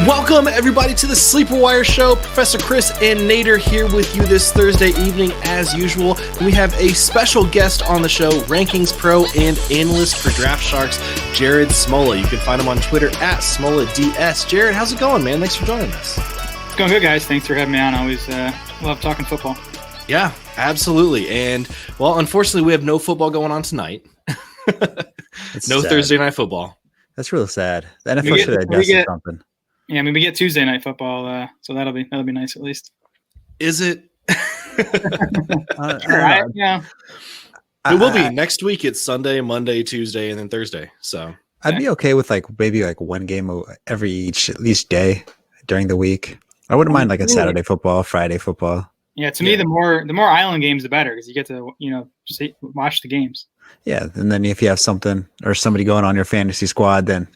Welcome, everybody, to the Sleeper Wire Show. Professor Chris and Nader here with you this Thursday evening, as usual. We have a special guest on the show, Rankings Pro and analyst for Draft Sharks, Jared Smola. You can find him on Twitter at SmolaDS. Jared, how's it going, man? Thanks for joining us. It's going good, guys. Thanks for having me on. I always love talking football. Yeah, absolutely. And, well, unfortunately, we have no football going on tonight. No sad. Thursday night football. That's real sad. The NFL should have adjusted something. Yeah, I mean, we get Tuesday night football, so that'll be nice at least. Is it? Yeah. It will be. Next week it's Sunday, Monday, Tuesday, and then Thursday. So I'd be okay with maybe one game every at least day during the week. I wouldn't mind a Saturday football, Friday football. Yeah, to me, the more island games, the better, because you get to watch the games. Yeah, and then if you have something or somebody going on your fantasy squad, then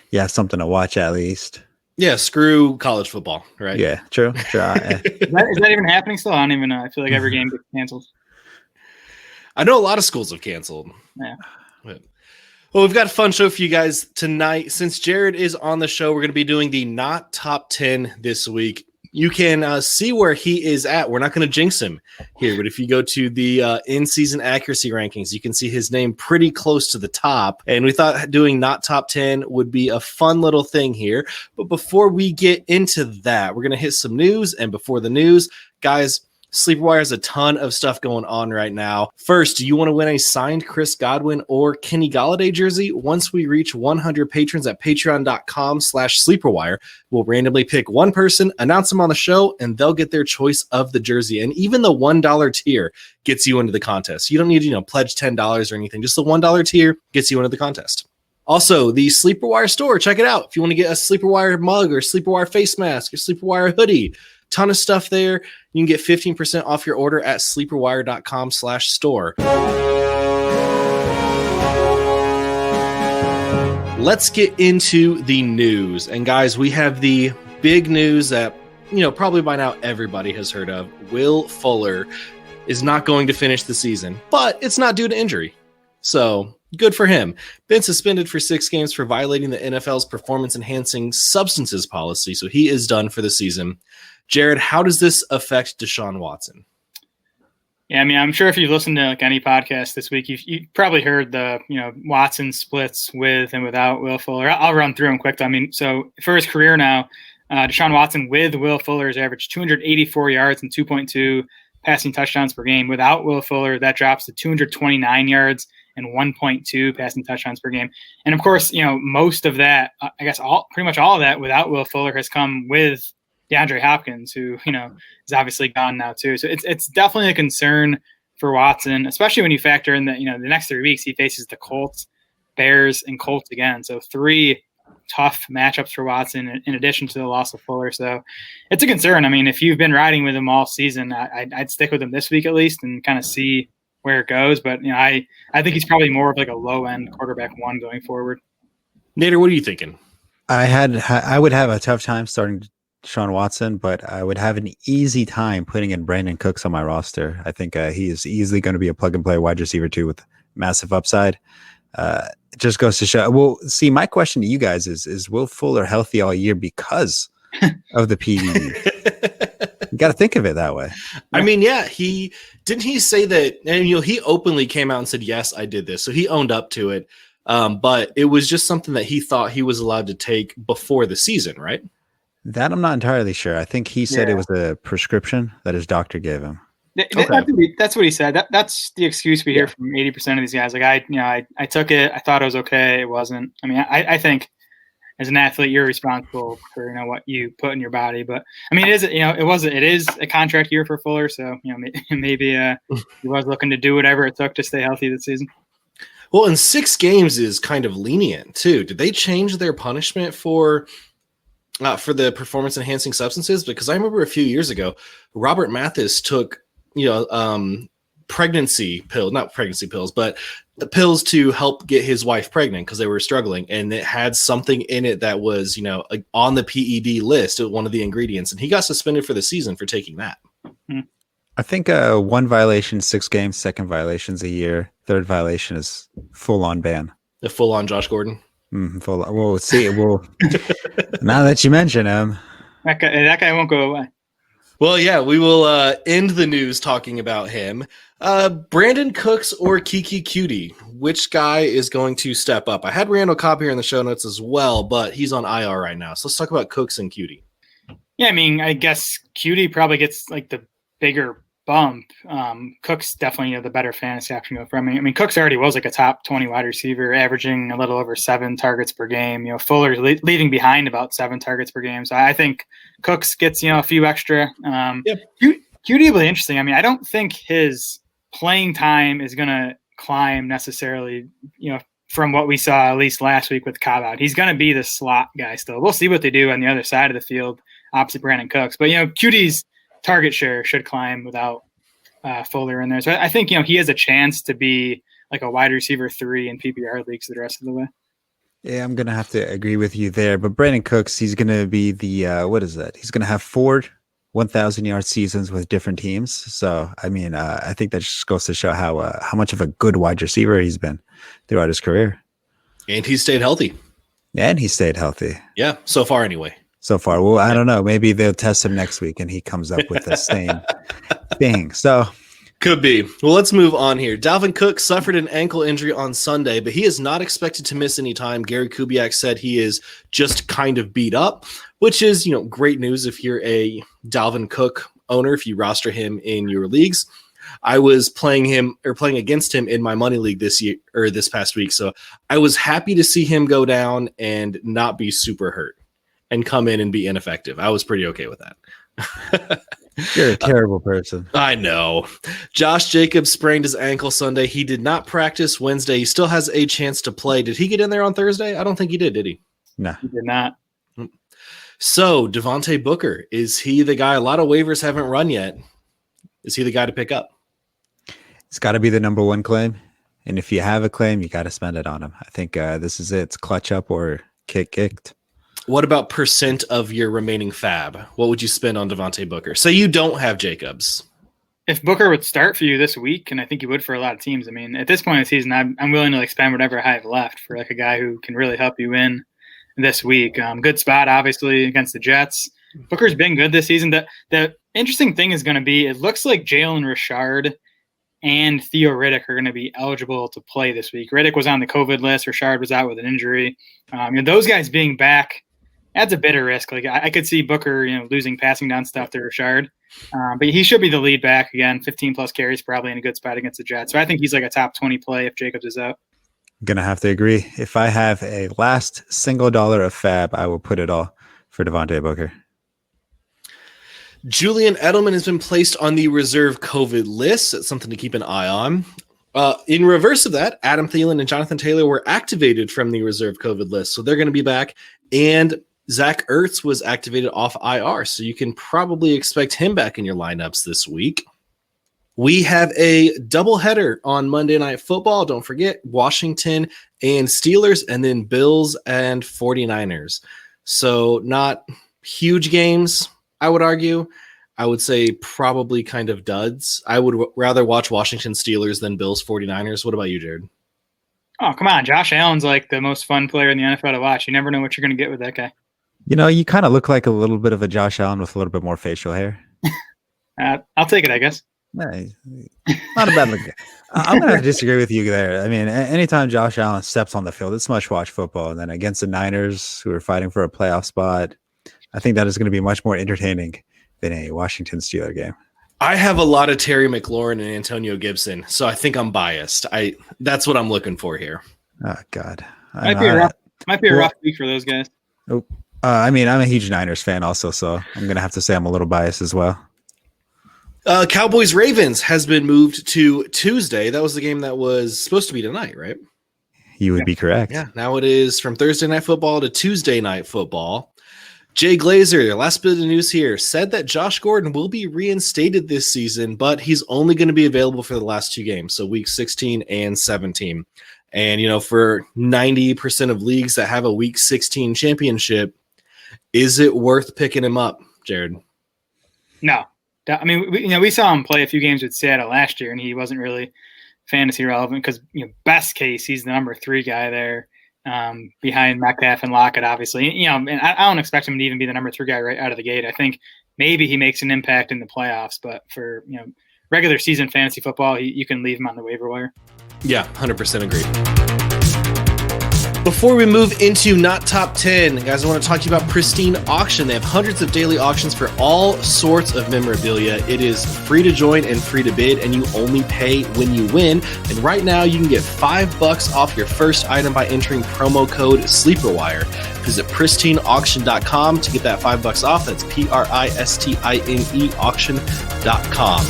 you have something to watch at least. Yeah, screw college football, right? Yeah, true. Is that even happening still? I don't even know. I feel like every game gets canceled. I know a lot of schools have canceled. Yeah. Well, we've got a fun show for you guys tonight. Since Jared is on the show, we're going to be doing the not top 10 this week. You can see where he is at. We're not going to jinx him here, but if you go to the in-season accuracy rankings, you can see his name pretty close to the top. And we thought doing not top 10 would be a fun little thing here. But before we get into that, we're going to hit some news. And before the news, guys, Sleeper Wire has a ton of stuff going on right now. First, do you want to win a signed Chris Godwin or Kenny Golladay jersey? Once we reach 100 patrons at patreon.com/sleeperwire, we'll randomly pick one person, announce them on the show, and they'll get their choice of the jersey. And even the $1 tier gets you into the contest. You don't need to, pledge $10 or anything. Just the $1 tier gets you into the contest. Also, the Sleeper Wire store, check it out. If you want to get a Sleeper Wire mug or Sleeper Wire face mask or Sleeper Wire hoodie, ton of stuff there. You can get 15% off your order at sleeperwire.com/store. Let's get into the news. And guys, we have the big news that, probably by now everybody has heard of. Will Fuller is not going to finish the season, but it's not due to injury. So good for him. Been suspended for 6 games for violating the NFL's performance-enhancing substances policy. So he is done for the season. Jared, how does this affect Deshaun Watson? Yeah, I mean, I'm sure if you've listened to any podcast this week, you've probably heard the Watson splits with and without Will Fuller. I'll run through them quick. I mean, so for his career now, Deshaun Watson with Will Fuller has averaged 284 yards and 2.2 passing touchdowns per game. Without Will Fuller, that drops to 229 yards and 1.2 passing touchdowns per game. And of course, most of that, pretty much all of that without Will Fuller has come with DeAndre Hopkins, who, is obviously gone now too. So it's definitely a concern for Watson, especially when you factor in that, the next 3 weeks he faces the Colts, Bears, and Colts again. So 3 tough matchups for Watson in addition to the loss of Fuller. So it's a concern. I mean, if you've been riding with him all season, I'd stick with him this week at least and kind of see where it goes. But, I think he's probably more of a low-end quarterback one going forward. Nader, what are you thinking? I would have a tough time starting Deshaun Watson, but I would have an easy time putting in Brandon Cooks on my roster. I think he is easily going to be a plug-and-play wide receiver too with massive upside. It just goes to show. Well, see, my question to you guys is Will Fuller healthy all year because of the PDD? You got to think of it that way. I mean, yeah, he say that, and he openly came out and said, yes, I did this. So he owned up to it. But it was just something that he thought he was allowed to take before the season, right? That I'm not entirely sure. I think he said it was a prescription that his doctor gave him. That's what he said. That's the excuse we hear from 80% of these guys. I took it. I thought it was okay. It wasn't. I mean, I think as an athlete, you're responsible for what you put in your body. But I mean, it is a contract year for Fuller. So maybe he was looking to do whatever it took to stay healthy this season. Well, and 6 games is kind of lenient too. Did they change their punishment for the performance-enhancing substances? Because I remember a few years ago, Robert Mathis took, pregnancy pill, not pregnancy pills, but the pills to help get his wife pregnant because they were struggling. And it had something in it that was, on the PED list, one of the ingredients. And he got suspended for the season for taking that. I think 1 violation, 6 games, second violation's a year. Third violation is full on ban. The full on Josh Gordon. Full on. We'll see. Now that you mention him, that guy won't go away. Well, yeah, we will end the news talking about him. Brandon Cooks or Kiki Cutie, which guy is going to step up? I had Randall Cobb here in the show notes as well, but he's on IR right now. So let's talk about Cooks and Cutie. Yeah, I mean, I guess Cutie probably gets like the bigger bump. Cooks definitely the better fantasy option to go for. I mean, Cooks already was like a top 20 wide receiver, averaging a little over 7 targets per game. Fuller's leaving behind about 7 targets per game. So I think Cooks gets a few extra. Cutie will be interesting. I mean, I don't think his playing time is going to climb necessarily. From what we saw at least last week with Cobb out, he's going to be the slot guy still. We'll see what they do on the other side of the field opposite Brandon Cooks. But Cutie's target share should climb without Fuller in there. So I think, he has a chance to be like a wide receiver 3 in PPR leagues the rest of the way. Yeah, I'm going to have to agree with you there. But Brandon Cooks, he's going to be the, what is that? He's going to have 4 1,000-yard seasons with different teams. So, I mean, I think that just goes to show how much of a good wide receiver he's been throughout his career. And he stayed healthy. And he stayed healthy. Yeah, so far anyway. So far. Well, I don't know. Maybe they'll test him next week and he comes up with the same thing. So could be. Well, let's move on here. Dalvin Cook suffered an ankle injury on Sunday, but he is not expected to miss any time. Gary Kubiak said he is just kind of beat up, which is, great news if you're a Dalvin Cook owner, if you roster him in your leagues. I was playing against him in my money league this past week. So I was happy to see him go down and not be super hurt and come in and be ineffective. I was pretty okay with that. You're a terrible person. I know. Josh Jacobs sprained his ankle Sunday. He did not practice Wednesday. He still has a chance to play. Did he get in there on Thursday? I don't think he did he? No. He did not. So Devontae Booker, is he the guy? A lot of waivers haven't run yet. Is he the guy to pick up? It's got to be the number 1 claim. And if you have a claim, you got to spend it on him. I think this is it. It's clutch up or kicked. What about percent of your remaining fab? What would you spend on Devontae Booker? Say you don't have Jacobs. If Booker would start for you this week, and I think he would for a lot of teams, I mean, at this point in the season, I'm willing to spend whatever I have left for a guy who can really help you win this week. Good spot, obviously, against the Jets. Booker's been good this season. The interesting thing is going to be, it looks like Jalen Richard and Theo Riddick are going to be eligible to play this week. Riddick was on the COVID list. Richard was out with an injury. Those guys being back adds a bit of risk. I could see Booker, losing passing down stuff to Richard, but he should be the lead back again. 15+ carries, probably in a good spot against the Jets. So I think he's like a top 20 play if Jacobs is out. I'm gonna have to agree. If I have a last single dollar of fab, I will put it all for Devontae Booker. Julian Edelman has been placed on the reserve COVID list. That's something to keep an eye on. In reverse of that, Adam Thielen and Jonathan Taylor were activated from the reserve COVID list, so they're going to be back. And Zach Ertz was activated off IR, so you can probably expect him back in your lineups this week. We have a doubleheader on Monday Night Football. Don't forget, Washington and Steelers, and then Bills and 49ers. So not huge games, I would argue. I would say probably kind of duds. I would rather watch Washington Steelers than Bills 49ers. What about you, Jared? Oh, come on. Josh Allen's like the most fun player in the NFL to watch. You never know what you're going to get with that guy. You kind of look like a little bit of a Josh Allen with a little bit more facial hair. I'll take it, I guess. Not a bad look. I'm going to disagree with you there. I mean, anytime Josh Allen steps on the field, it's must-watch football. And then against the Niners, who are fighting for a playoff spot, I think that is going to be much more entertaining than a Washington Steeler game. I have a lot of Terry McLaurin and Antonio Gibson, so I think I'm biased. That's what I'm looking for here. Oh, God. Might be a rough week for those guys. Oh, I'm a huge Niners fan also, so I'm going to have to say I'm a little biased as well. Cowboys-Ravens has been moved to Tuesday. That was the game that was supposed to be tonight, right? You would be correct. Yeah, now it is from Thursday Night Football to Tuesday Night Football. Jay Glazer, last bit of news here, said that Josh Gordon will be reinstated this season, but he's only going to be available for the last 2 games, so week 16 and 17. And, for 90% of leagues that have a week 16 championship, is it worth picking him up, Jared? No. I mean, we saw him play a few games with Seattle last year, and he wasn't really fantasy relevant because, best case, he's the number 3 guy there. Behind Metcalf and Lockett, obviously, and I don't expect him to even be the number 3 guy right out of the gate. I think maybe he makes an impact in the playoffs, but for regular season fantasy football, you can leave him on the waiver wire. Yeah, 100% agree. Before we move into not top 10, guys, I want to talk to you about Pristine Auction. They have hundreds of daily auctions for all sorts of memorabilia. It is free to join and free to bid, and you only pay when you win. And right now, you can get $5 off your first item by entering promo code SleeperWire. Visit pristineauction.com to get that $5 off. That's PRISTINE auction.com.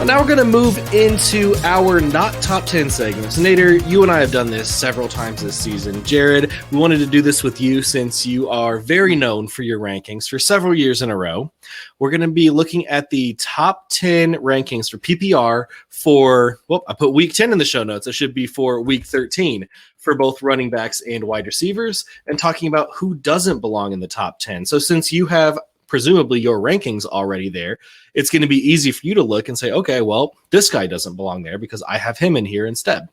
Now we're going to move into our not top 10 segments. Nader, you and I have done this several times this season. Jared, we wanted to do this with you since you are very known for your rankings for several years in a row. We're going to be looking at the top 10 rankings for PPR for, I put week 10 in the show notes. It should be for week 13 for both running backs and wide receivers, and talking about who doesn't belong in the top 10. So since you have presumably your rankings already there, it's going to be easy for you to look and say, okay, well, this guy doesn't belong there because I have him in here instead.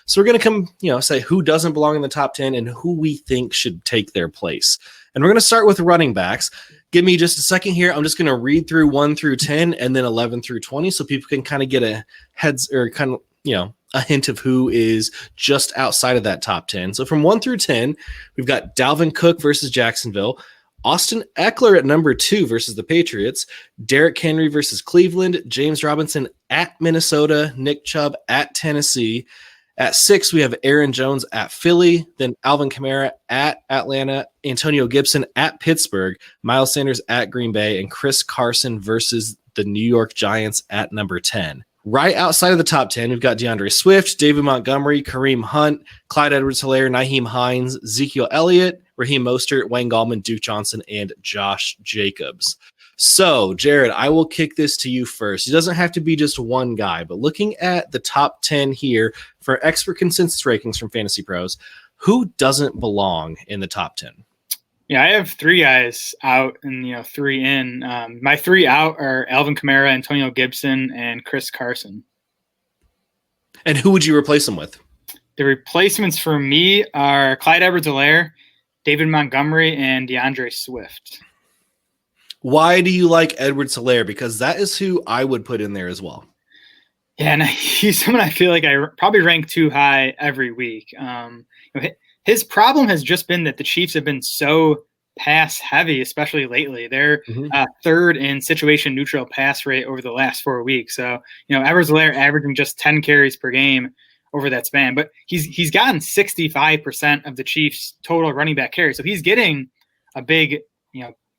So we're going to come, say who doesn't belong in the top 10 and who we think should take their place. And we're going to start with running backs. Give me just a second here. I'm just going to read through 1 through 10 and then 11 through 20 so people can kind of get a a hint of who is just outside of that top 10. So from 1 through 10, we've got Dalvin Cook versus Jacksonville, Austin Eckler at number 2 versus the Patriots, Derrick Henry versus Cleveland, James Robinson at Minnesota, Nick Chubb at Tennessee. At 6, we have Aaron Jones at Philly, then Alvin Kamara at Atlanta, Antonio Gibson at Pittsburgh, Miles Sanders at Green Bay, and Chris Carson versus the New York Giants at number 10. Right outside of the top 10, we've got DeAndre Swift, David Montgomery, Kareem Hunt, Clyde Edwards-Helaire, Nyheim Hines, Ezekiel Elliott, Raheem Mostert, Wayne Gallman, Duke Johnson, and Josh Jacobs. So, Jared, I will kick this to you first. It doesn't have to be just one guy, but looking at the top 10 here for expert consensus rankings from Fantasy Pros, who doesn't belong in the top 10? Yeah, I have 3 guys out and 3 in. My 3 out are Alvin Kamara, Antonio Gibson, and Chris Carson. And who would you replace them with? The replacements for me are Clyde Edwards-Helaire, David Montgomery, and DeAndre Swift. Why do you like Edwards-Helaire? Because that is who I would put in there as well. Yeah, and he's someone I feel like I probably rank too high every week. His problem has just been that the Chiefs have been so pass heavy, especially lately. They're third in situation neutral pass rate over the last 4 weeks. So, Edwards-Helaire averaging just 10 carries per game over that span, but he's gotten 65% of the Chiefs' total running back carries. So he's getting a big,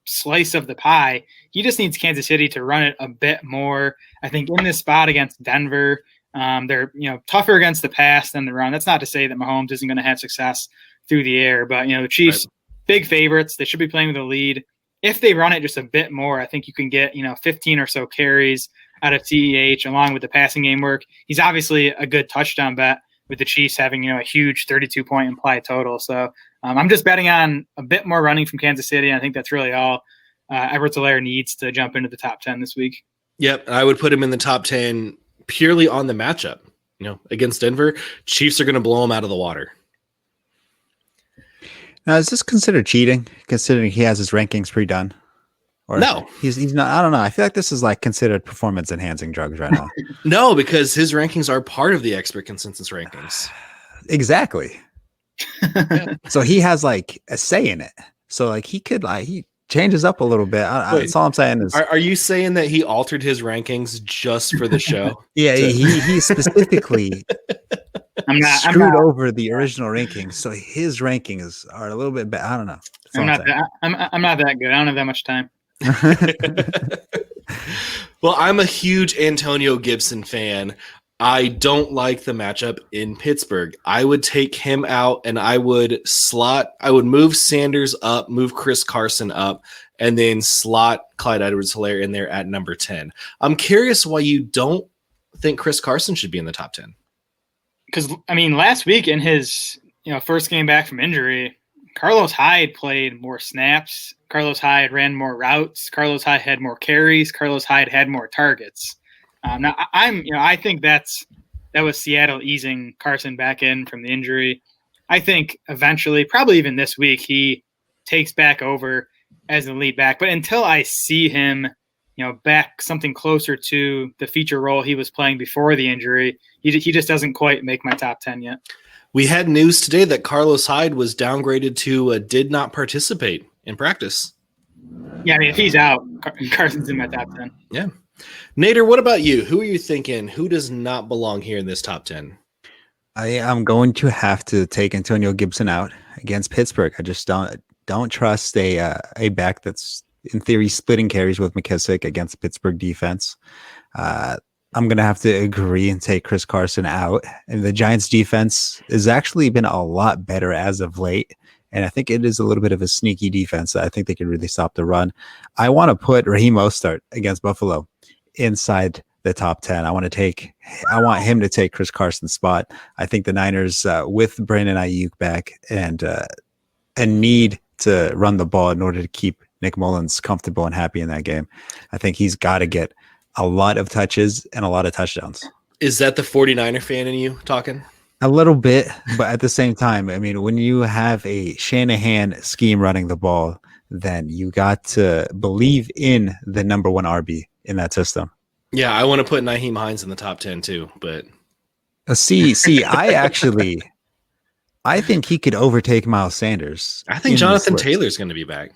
slice of the pie. He just needs Kansas City to run it a bit more. I think in this spot against Denver, they're tougher against the pass than the run. That's not to say that Mahomes isn't going to have success through the air, but the Chiefs, big favorites. They should be playing with a lead. If they run it just a bit more, I think you can get 15 or so carries out of CEH along with the passing game work. He's obviously a good touchdown bet with the Chiefs having a huge 32-point implied total. So I'm just betting on a bit more running from Kansas City. I think that's really all Edwards-Helaire needs to jump into the top 10 this week. Yep, I would put him in the top 10 purely on the matchup. Against Denver, Chiefs are going to blow him out of the water. Now, is this considered cheating, considering he has his rankings pre-done? Or no, he's not. I don't know. I feel like this is like considered performance-enhancing drugs right now. No, because his rankings are part of the expert consensus rankings. Exactly. Yeah. So he has like a say in it. So like he could he changes up a little bit. That's all I'm saying is. Are you saying that he altered his rankings just for the show? Yeah, he specifically screwed over the original rankings. So his rankings are a little bit bad. I don't know. I'm not that good. I don't have that much time. Well, I'm a huge Antonio Gibson fan. I don't like the matchup in Pittsburgh. I would take him out and I would move Sanders up, move Chris Carson up, and then slot Clyde Edwards-Helaire in there at number 10. I'm curious why you don't think Chris Carson should be in the top 10. Because, I mean, last week in his first game back from injury, Carlos Hyde played more snaps. Carlos Hyde ran more routes. Carlos Hyde had more carries. Carlos Hyde had more targets. Now, I think that was Seattle easing Carson back in from the injury. I think eventually, probably even this week, he takes back over as the lead back. But until I see him, back something closer to the feature role he was playing before the injury, he just doesn't quite make my top 10 yet. We had news today that Carlos Hyde was downgraded to did not participate in practice. Yeah, I mean, if he's out, Carson's in my top 10. Yeah. Nader, what about you? Who are you thinking? Who does not belong here in this top 10? I am going to have to take Antonio Gibson out against Pittsburgh. I just don't trust a back that's in theory splitting carries with McKissick against the Pittsburgh defense. I'm going to have to agree and take Chris Carson out. And the Giants defense has actually been a lot better as of late. And I think it is a little bit of a sneaky defense. I think they can really stop the run. I want to put Raheem Mostert against Buffalo inside the top 10. I want him to take Chris Carson's spot. I think the Niners with Brandon Ayuk back and a need to run the ball in order to keep Nick Mullins comfortable and happy in that game. I think he's got to get a lot of touches and a lot of touchdowns. Is that the 49er fan in you talking? A little bit, but at the same time, I mean, when you have a Shanahan scheme running the ball, then you got to believe in the number one RB in that system. Yeah, I want to put Nyheim Hines in the top 10 too, but I think he could overtake Miles Sanders. I think Jonathan Taylor's going to be back.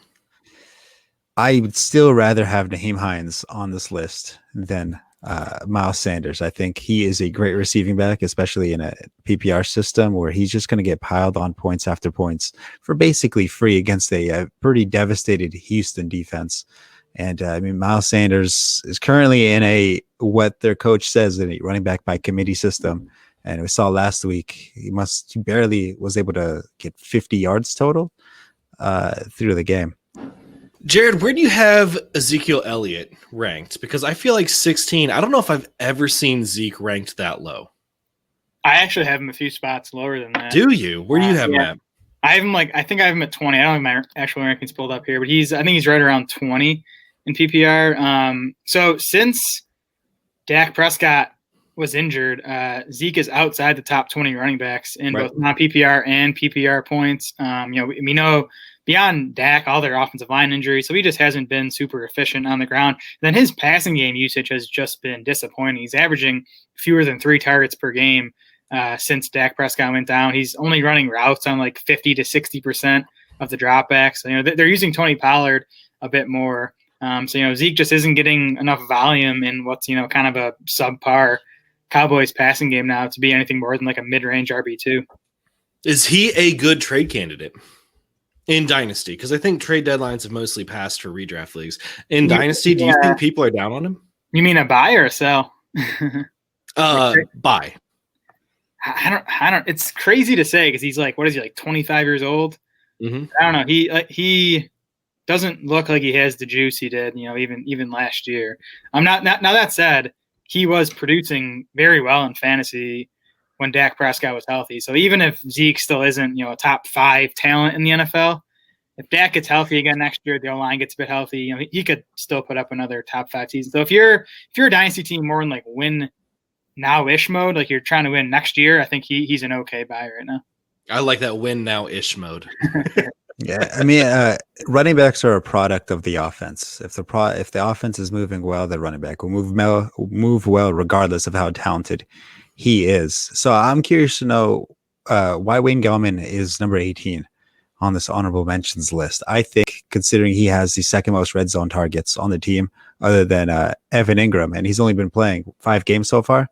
I would still rather have Nyheim Hines on this list than Miles Sanders. I think he is a great receiving back, especially in a PPR system where he's just going to get piled on points after points for basically free against a pretty devastated Houston defense. And I mean, Miles Sanders is currently in what their coach says, a running back by committee system. And we saw last week, he barely was able to get 50 yards total through the game. Jared, where do you have Ezekiel Elliott ranked? Because I feel like 16. I don't know if I've ever seen Zeke ranked that low. I actually have him a few spots lower than that. Do you? Where do you have him at? I think I have him at 20. I don't have my actual rankings pulled up here, but I think he's right around 20 in PPR. So since Dak Prescott was injured, Zeke is outside the top 20 running backs in both non-PPR and PPR points. We know beyond Dak, all their offensive line injuries, so he just hasn't been super efficient on the ground. Then his passing game usage has just been disappointing. He's averaging fewer than 3 targets per game since Dak Prescott went down. He's only running routes on like 50 to 60% of the dropbacks. So, they're using Tony Pollard a bit more. So Zeke just isn't getting enough volume in what's kind of a subpar Cowboys passing game now to be anything more than like a mid-range RB2. Is he a good trade candidate in Dynasty? Because I think trade deadlines have mostly passed for redraft leagues. In Dynasty, do you think people are down on him? You mean a buy or a sell? Buy. I don't. It's crazy to say because he's like, what is he, like 25 years old? Mm-hmm. I don't know. He doesn't look like he has the juice he did, even last year. Now that said, he was producing very well in fantasy when Dak Prescott was healthy. So even if Zeke still isn't, a top 5 talent in the NFL, if Dak gets healthy again next year, the O-line gets a bit healthy, he could still put up another top 5 season. So if you're a dynasty team more in like win now-ish mode, like you're trying to win next year, I think he's an okay buy right now. I like that win now-ish mode. Yeah, I mean, running backs are a product of the offense. If the offense is moving well, the running back will move well regardless of how talented he is. So I'm curious to know why Wayne Gellman is number 18 on this honorable mentions list. I think considering he has the second most red zone targets on the team other than Evan Ingram, and he's only been playing 5 games so far,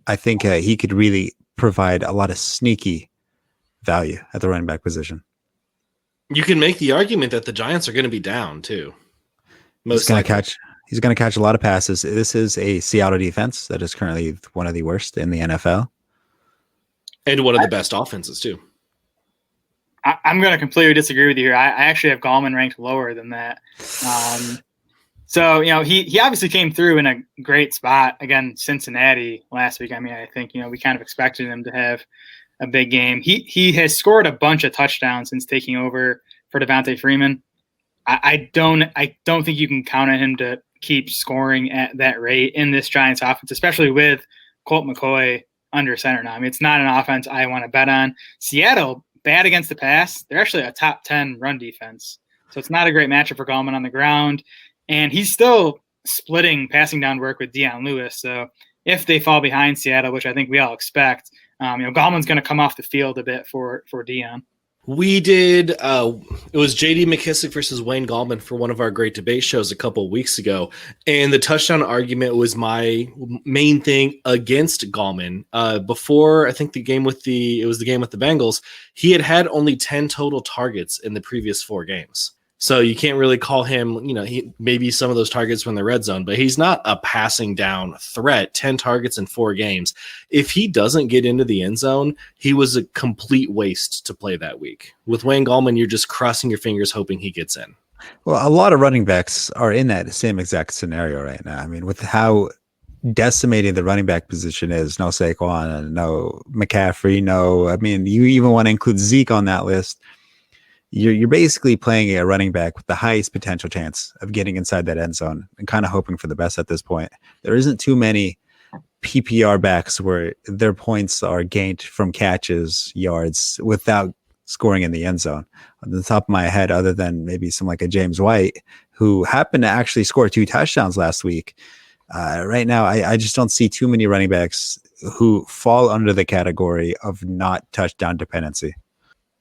I think he could really provide a lot of sneaky value at the running back position. You can make the argument that the Giants are going to be down too. He's going to catch He's going to catch a lot of passes. This is a Seattle defense that is currently one of the worst in the NFL. And one of the best offenses, too. I'm going to completely disagree with you here. I actually have Gallman ranked lower than that. So, he obviously came through in a great spot against Cincinnati last week. I mean, I think, we kind of expected him to have a big game. He has scored a bunch of touchdowns since taking over for Devontae Freeman. I don't think you can count on him to keep scoring at that rate in this Giants offense, especially with Colt McCoy under center now. I mean, it's not an offense I want to bet on. Seattle, bad against the pass. They're actually a top 10 run defense. So it's not a great matchup for Gallman on the ground. And he's still splitting passing down work with Deion Lewis. So if they fall behind Seattle, which I think we all expect, Gallman's going to come off the field a bit for Deion. We did, it was J.D. McKissick versus Wayne Gallman for one of our great debate shows a couple of weeks ago. And the touchdown argument was my main thing against Gallman. Before, I think the game with the Bengals, he had only 10 total targets in the previous 4 games. So you can't really call him, he maybe some of those targets were in the red zone, but he's not a passing down threat. 10 targets in 4 games. If he doesn't get into the end zone, he was a complete waste to play that week. With Wayne Gallman, you're just crossing your fingers hoping he gets in. Well, a lot of running backs are in that same exact scenario right now. I mean, with how decimating the running back position is, no Saquon and no McCaffrey, you even want to include Zeke on that list. You're basically playing a running back with the highest potential chance of getting inside that end zone and kind of hoping for the best at this point. There isn't too many PPR backs where their points are gained from catches, yards, without scoring in the end zone. On the top of my head, other than maybe some like a James White, who happened to actually score 2 touchdowns last week. Right now, I just don't see too many running backs who fall under the category of not touchdown dependency.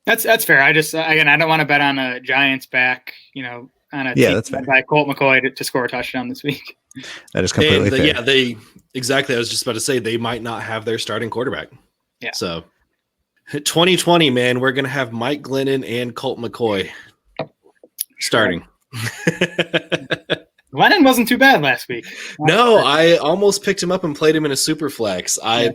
That's fair. I don't want to bet on a Giants back, on a team that's fair. By Colt McCoy to score a touchdown this week. That is completely fair. Yeah, exactly. I was just about to say they might not have their starting quarterback. Yeah. So 2020, man, we're going to have Mike Glennon and Colt McCoy starting. Glennon wasn't too bad last week. No, I almost picked him up and played him in a super flex. I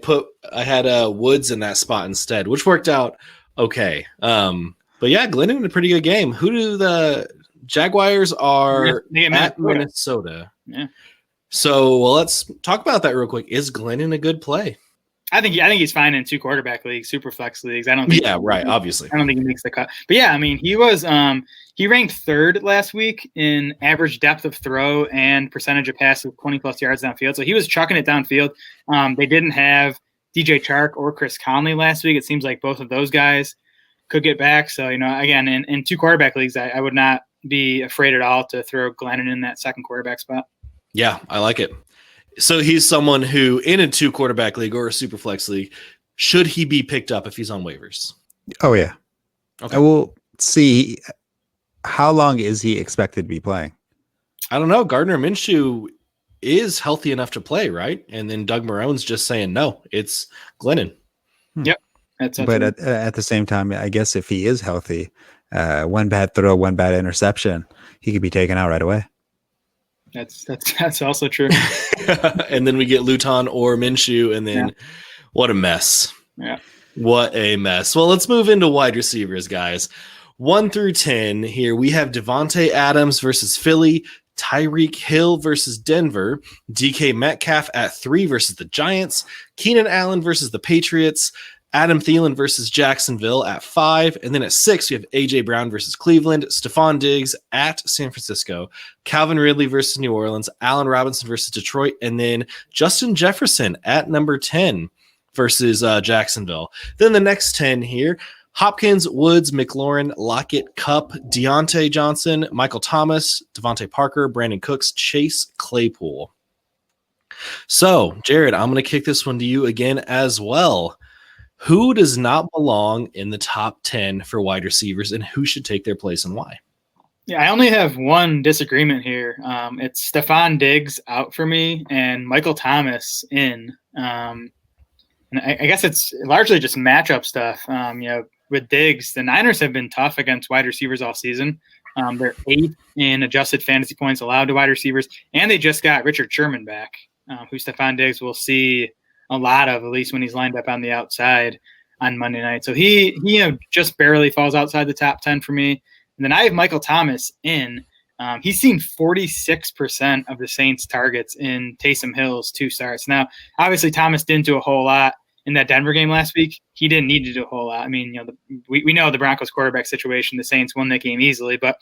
had Woods in that spot instead, which worked out okay. But yeah, Glennon in a pretty good game. Who do the Jaguars are at Minnesota? Yeah. So let's talk about that real quick. Is Glennon a good play? I think he's fine in 2 quarterback leagues, super flex leagues. I don't think. Yeah, right. Obviously, I don't think he makes the cut. But yeah, I mean, he was he ranked 3rd last week in average depth of throw and percentage of passes 20+ yards downfield. So he was chucking it downfield. They didn't have DJ Chark or Chris Conley last week. It seems like both of those guys could get back. So, again, in 2 quarterback leagues, I would not be afraid at all to throw Glennon in that 2nd quarterback spot. Yeah, I like it. So he's someone who in a 2 quarterback league or a super flex league, should he be picked up if he's on waivers? Oh, yeah. Okay. I will see. How long is he expected to be playing? I don't know. Gardner Minshew is healthy enough to play, right? And then Doug Marrone's just saying, no, it's Glennon. Yep. But at the same time, I guess if he is healthy, one bad throw, one bad interception, he could be taken out right away. That's also true. And then we get Luton or Minshew, and then what a mess. Yeah. What a mess. Well, let's move into wide receivers, guys. 1 through 10 here. We have Devontae Adams versus Philly, Tyreek Hill versus Denver, DK Metcalf at 3 versus the Giants, Keenan Allen versus the Patriots, Adam Thielen versus Jacksonville at 5. And then at 6, we have A.J. Brown versus Cleveland, Stephon Diggs at San Francisco, Calvin Ridley versus New Orleans, Allen Robinson versus Detroit, and then Justin Jefferson at number 10 versus Jacksonville. Then the next 10 here, Hopkins, Woods, McLaurin, Lockett, Kupp, Deontay Johnson, Michael Thomas, Devontae Parker, Brandon Cooks, Chase Claypool. So, Jared, I'm going to kick this one to you again as well. Who does not belong in the top 10 for wide receivers, and who should take their place and why? Yeah, I only have one disagreement here. It's Stephon Diggs out for me and Michael Thomas in. And I guess it's largely just matchup stuff. With Diggs, the Niners have been tough against wide receivers all season. They're 8th in adjusted fantasy points allowed to wide receivers, and they just got Richard Sherman back, who Stephon Diggs will see a lot of, at least when he's lined up on the outside on Monday night. So he just barely falls outside the top 10 for me. And then I have Michael Thomas in. He's seen 46% of the Saints' targets in Taysom Hill's 2 starts. Now, obviously, Thomas didn't do a whole lot in that Denver game last week. He didn't need to do a whole lot. I mean, we know the Broncos quarterback situation. The Saints won that game easily. But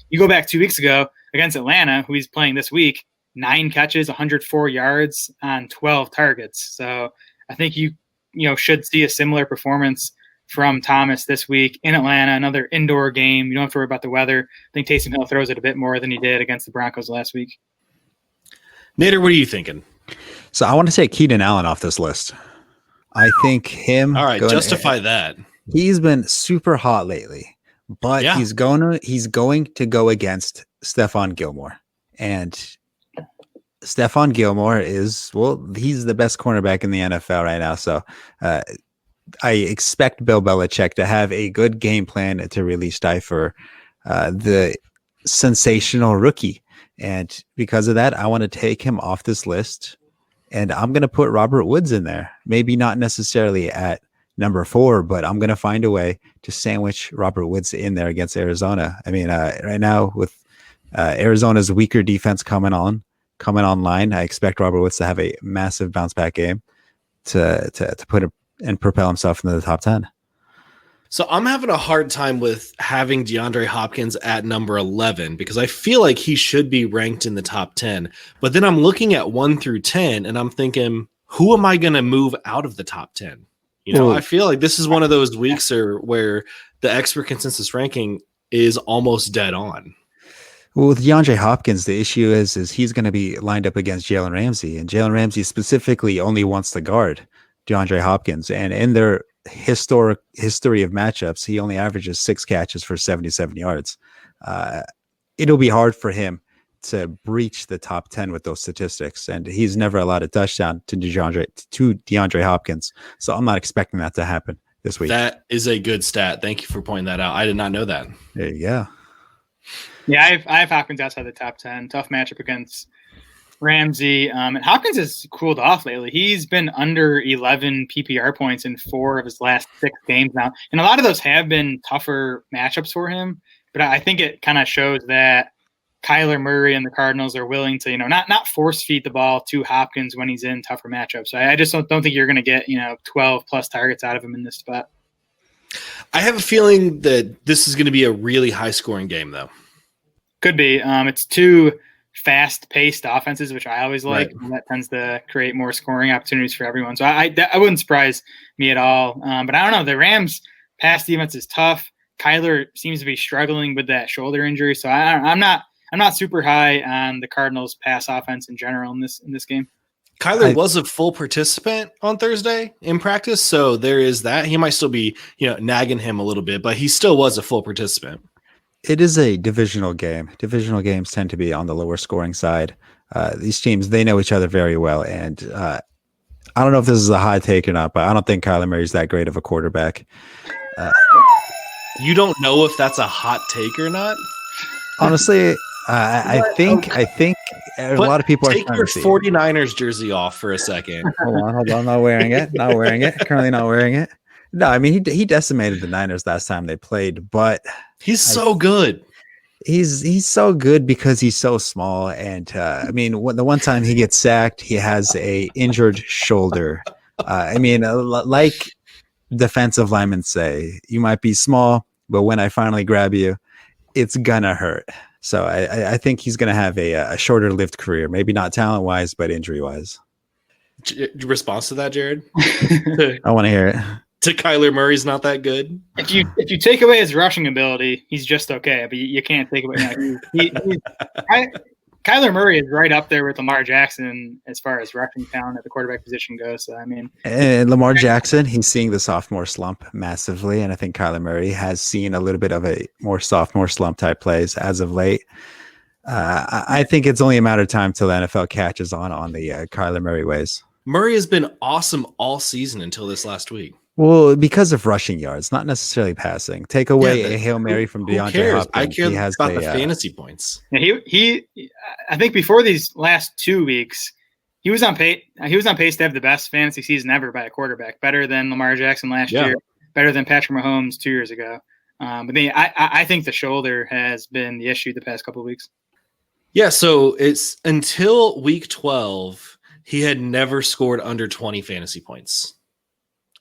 you go back 2 weeks ago against Atlanta, who he's playing this week, 9 catches, 104 yards on 12 targets. So I think you should see a similar performance from Thomas this week in Atlanta, another indoor game. You don't have to worry about the weather. I think Taysom Hill throws it a bit more than he did against the Broncos last week. Nader, what are you thinking? So I want to take Keenan Allen off this list. I think him. All right, justify that. He's been super hot lately, but he's going to go against Stephon Gilmore. And Stephon Gilmore he's the best cornerback in the NFL right now. So I expect Bill Belichick to have a good game plan to really stifle the sensational rookie. And because of that, I want to take him off this list. And I'm going to put Robert Woods in there. Maybe not necessarily at number 4, but I'm going to find a way to sandwich Robert Woods in there against Arizona. I mean, right now with Arizona's weaker defense coming online, I expect Robert Woods to have a massive bounce back game to put him and propel himself into the top 10. So I'm having a hard time with having DeAndre Hopkins at number 11 because I feel like he should be ranked in the top 10. But then I'm looking at 1 through 10 and I'm thinking, who am I going to move out of the top 10? I feel like this is one of those weeks where the expert consensus ranking is almost dead on. Well, with DeAndre Hopkins, the issue is he's going to be lined up against Jalen Ramsey, and Jalen Ramsey specifically only wants to guard DeAndre Hopkins. And in their history of matchups, he only averages 6 catches for 77 yards. It'll be hard for him to breach the top 10 with those statistics, and he's never allowed a touchdown to DeAndre Hopkins. So I'm not expecting that to happen this week. That is a good stat. Thank you for pointing that out. I did not know that. There you go. Yeah, I have Hopkins outside the top 10. Tough matchup against Ramsey. And Hopkins has cooled off lately. He's been under 11 PPR points in 4 of his last 6 games now. And a lot of those have been tougher matchups for him. But I think it kind of shows that Kyler Murray and the Cardinals are willing to, not force feed the ball to Hopkins when he's in tougher matchups. I just don't think you're going to get, 12 plus targets out of him in this spot. I have a feeling that this is going to be a really high scoring game, though. Could be. It's 2 fast-paced offenses, which I always like. Right. And that tends to create more scoring opportunities for everyone. So I wouldn't surprise me at all. But I don't know. The Rams' pass defense is tough. Kyler seems to be struggling with that shoulder injury. So I'm not super high on the Cardinals' pass offense in general in this game. Kyler was a full participant on Thursday in practice, so there is that. He might still be, nagging him a little bit, but he still was a full participant. It is a divisional game. Divisional games tend to be on the lower scoring side. These teams, they know each other very well. And I don't know if this is a hot take or not, but I don't think Kyler Murray is that great of a quarterback. You don't know if that's a hot take or not? Honestly, I think a lot of people are take your 49ers jersey off for a second. Hold on. Not wearing it. Currently not wearing it. No, I mean, he decimated the Niners last time they played, but he's so good. He's so good because he's so small. And I mean, the one time he gets sacked, he has a injured shoulder. I mean, like defensive linemen say, you might be small, but when I finally grab you, it's gonna hurt. So I think he's gonna have a shorter lived career, maybe not talent wise, but injury wise. Response to that, Jared? I want to hear it. To Kyler Murray's not that good. If you take away his rushing ability, he's just okay. But you can't take away. Kyler Murray is right up there with Lamar Jackson as far as rushing talent at the quarterback position goes. So I mean, and Lamar Jackson, he's seeing the sophomore slump massively, and I think Kyler Murray has seen a little bit of a more sophomore slump type plays as of late. I think it's only a matter of time till the NFL catches on the Kyler Murray ways. Murray has been awesome all season until this last week. Well, because of rushing yards, not necessarily passing. Take away a Hail Mary from Who DeAndre cares? Hopkins. I care he has about the fantasy points. Yeah, I think before these last 2 weeks, he was on pace. He was on pace to have the best fantasy season ever by a quarterback, better than Lamar Jackson last year, better than Patrick Mahomes 2 years ago. But I think the shoulder has been the issue the past couple of weeks. Yeah, so it's until week 12, he had never scored under 20 fantasy points.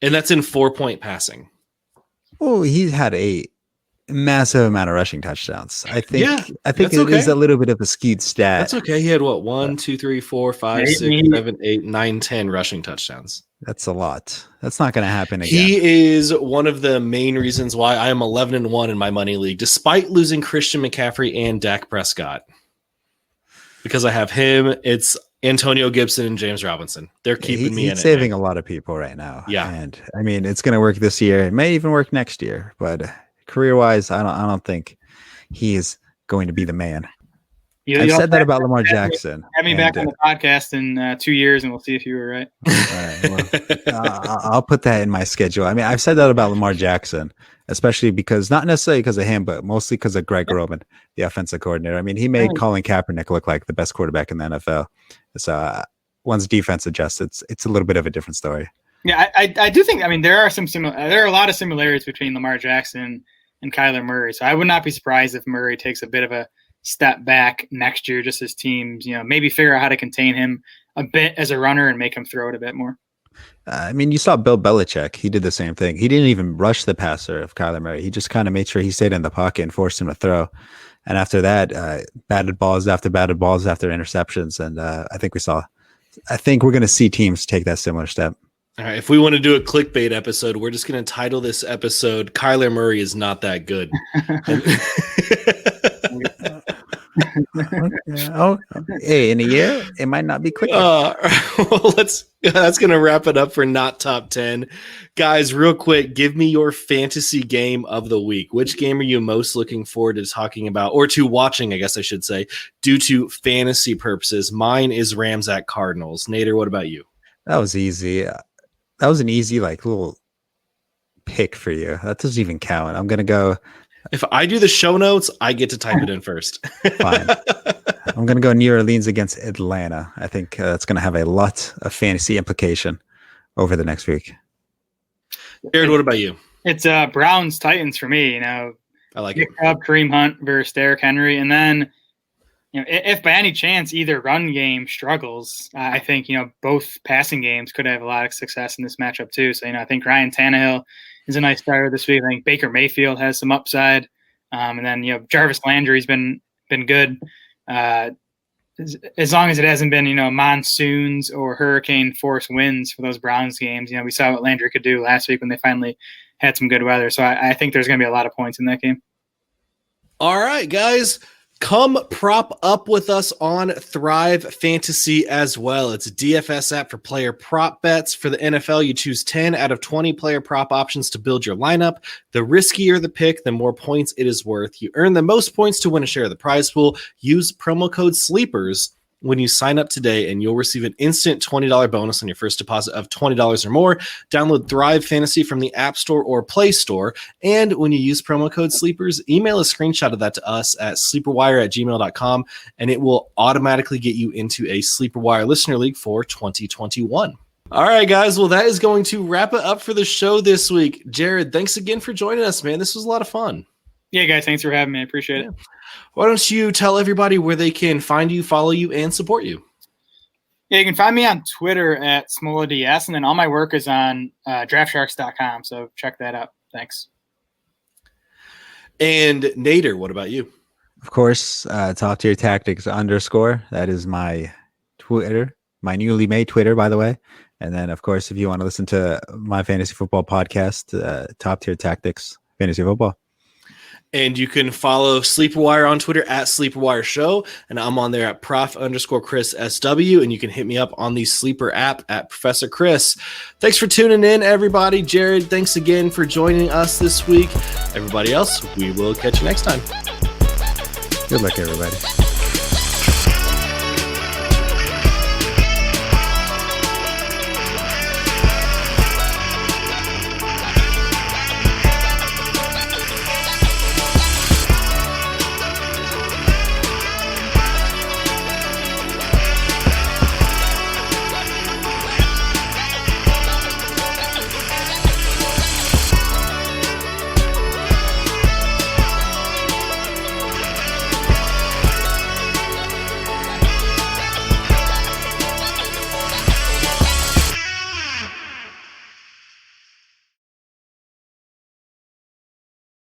And that's in 4-point passing. Oh, he's had a massive amount of rushing touchdowns. I think it okay. is a little bit of a skewed stat. That's okay. He had 1, 2, 3, 4, 5, 6, 7, 8, 9, 10 rushing touchdowns. That's a lot. That's not going to happen again. He is one of the main reasons why I am 11-1 in my money league, despite losing Christian McCaffrey and Dak Prescott. Because I have him, it's Antonio Gibson and James Robinson. They're keeping me in it. He's saving a lot of people right now. Yeah. And I mean, it's going to work this year. It may even work next year, but career-wise, I don't think he is going to be the man. I've said that about Lamar Jackson. Have me back on the podcast in 2 years, and we'll see if you were right. I'll put that in my schedule. I mean, I've said that about Lamar Jackson, especially because not necessarily because of him, but mostly because of Greg Roman, the offensive coordinator. I mean, he made Colin Kaepernick look like the best quarterback in the NFL. So once defense adjusts, it's a little bit of a different story. Yeah, I do think. I mean, there are a lot of similarities between Lamar Jackson and Kyler Murray. So I would not be surprised if Murray takes a bit of a step back next year, just as teams, maybe figure out how to contain him a bit as a runner and make him throw it a bit more. I mean, you saw Bill Belichick. He did the same thing. He didn't even rush the passer of Kyler Murray. He just kind of made sure he stayed in the pocket and forced him to throw. And after that, batted balls after interceptions. And I think we're going to see teams take that similar step. All right, if we want to do a clickbait episode, we're just going to title this episode "Kyler Murray is not that good." Hey, in a year, it might not be quick. Well, that's going to wrap it up for Not Top 10. Guys, real quick, give me your fantasy game of the week. Which game are you most looking forward to talking about, or to watching, I guess I should say, due to fantasy purposes? Mine is Rams at Cardinals. Nader, what about you? That was easy. That was an easy, little pick for you. That doesn't even count. I'm going to go. If I do the show notes, I get to type it in first. Fine. I'm going to go New Orleans against Atlanta. I think that's going to have a lot of fantasy implication over the next week. Jared, what about you? It's Browns Titans for me. I like it. Kareem Hunt versus Derrick Henry, and then if by any chance either run game struggles, I think both passing games could have a lot of success in this matchup too. So I think Ryan Tannehill is a nice starter this week. I think Baker Mayfield has some upside, and then Jarvis Landry's been good. As long as it hasn't been monsoons or hurricane force winds for those Browns games. We saw what Landry could do last week when they finally had some good weather. So I think there's going to be a lot of points in that game. All right, guys. Come prop up with us on Thrive Fantasy as well. It's a DFS app for player prop bets. For the NFL, you choose 10 out of 20 player prop options to build your lineup. The riskier the pick, the more points it is worth. You earn the most points to win a share of the prize pool. Use promo code SLEEPERS when you sign up today, and you'll receive an instant $20 bonus on your first deposit of $20 or more. Download Thrive Fantasy from the App Store or Play Store. And when you use promo code SLEEPERS, email a screenshot of that to us at sleeperwire@gmail.com, and it will automatically get you into a Sleeperwire Listener League for 2021. All right, guys. Well, that is going to wrap it up for the show this week. Jared, thanks again for joining us, man. This was a lot of fun. Yeah, guys. Thanks for having me. I appreciate it. Why don't you tell everybody where they can find you, follow you, and support you? Yeah, you can find me on Twitter at SmolaDS, and then all my work is on DraftSharks.com, so check that out. Thanks. And Nader, what about you? Of course, Top Tier Tactics _. That is my Twitter, my newly made Twitter, by the way. And then, of course, if you want to listen to my fantasy football podcast, Top Tier Tactics Fantasy Football. And you can follow Sleeperwire on Twitter at Sleeperwire Show. And I'm on there at Prof_Chris SW. And you can hit me up on the Sleeper app at Professor Chris. Thanks for tuning in, everybody. Jared, thanks again for joining us this week. Everybody else, we will catch you next time. Good luck, everybody.